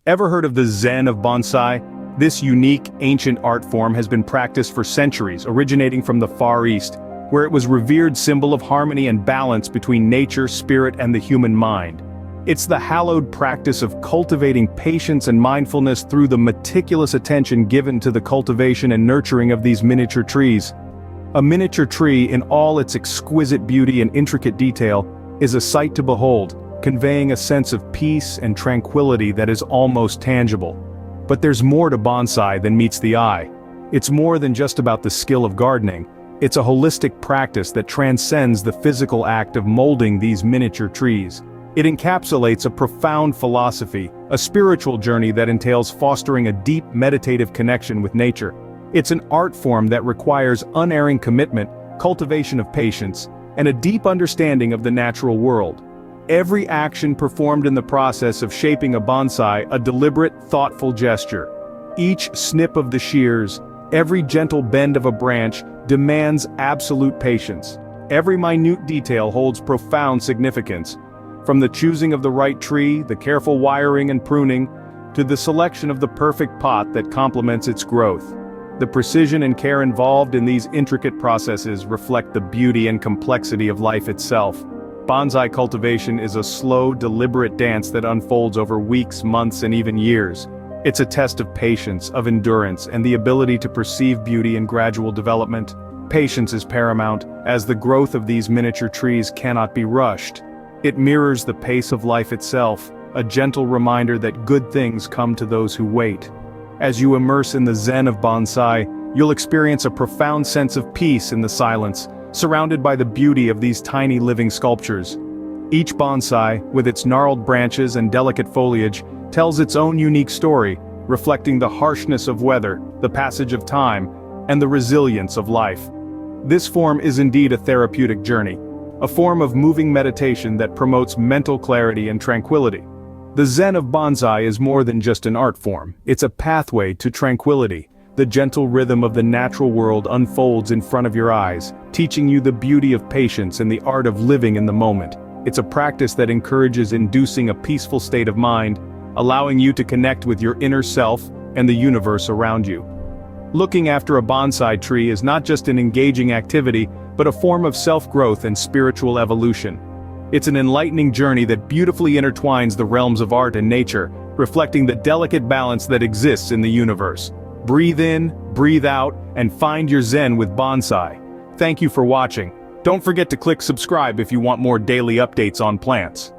Ever heard of the Zen of Bonsai? This unique, ancient art form has been practiced for centuries, originating from the Far East, where it was a revered symbol of harmony and balance between nature, spirit, and the human mind. It's the hallowed practice of cultivating patience and mindfulness through the meticulous attention given to the cultivation and nurturing of these miniature trees. A miniature tree, in all its exquisite beauty and intricate detail, is a sight to behold, conveying a sense of peace and tranquility that is almost tangible. But there's more to bonsai than meets the eye. It's more than just about the skill of gardening. It's a holistic practice that transcends the physical act of molding these miniature trees. It encapsulates a profound philosophy, a spiritual journey that entails fostering a deep meditative connection with nature. It's an art form that requires unerring commitment, cultivation of patience, and a deep understanding of the natural world. Every action performed in the process of shaping a bonsai a deliberate, thoughtful gesture. Each snip of the shears, every gentle bend of a branch, demands absolute patience. Every minute detail holds profound significance. From the choosing of the right tree, the careful wiring and pruning, to the selection of the perfect pot that complements its growth. The precision and care involved in these intricate processes reflect the beauty and complexity of life itself. Bonsai cultivation is a slow, deliberate dance that unfolds over weeks, months, and even years. It's a test of patience, of endurance, and the ability to perceive beauty in gradual development. Patience is paramount, as the growth of these miniature trees cannot be rushed. It mirrors the pace of life itself, a gentle reminder that good things come to those who wait. As you immerse in the Zen of Bonsai, you'll experience a profound sense of peace in the silence, surrounded by the beauty of these tiny living sculptures. Each bonsai, with its gnarled branches and delicate foliage, tells its own unique story, reflecting the harshness of weather, the passage of time, and the resilience of life. This form is indeed a therapeutic journey, a form of moving meditation that promotes mental clarity and tranquility. The Zen of Bonsai is more than just an art form, it's a pathway to tranquility. The gentle rhythm of the natural world unfolds in front of your eyes, teaching you the beauty of patience and the art of living in the moment. It's a practice that encourages inducing a peaceful state of mind, allowing you to connect with your inner self and the universe around you. Looking after a bonsai tree is not just an engaging activity, but a form of self-growth and spiritual evolution. It's an enlightening journey that beautifully intertwines the realms of art and nature, reflecting the delicate balance that exists in the universe. Breathe in, breathe out, and find your Zen with bonsai. Thank you for watching. Don't forget to click subscribe if you want more daily updates on plants.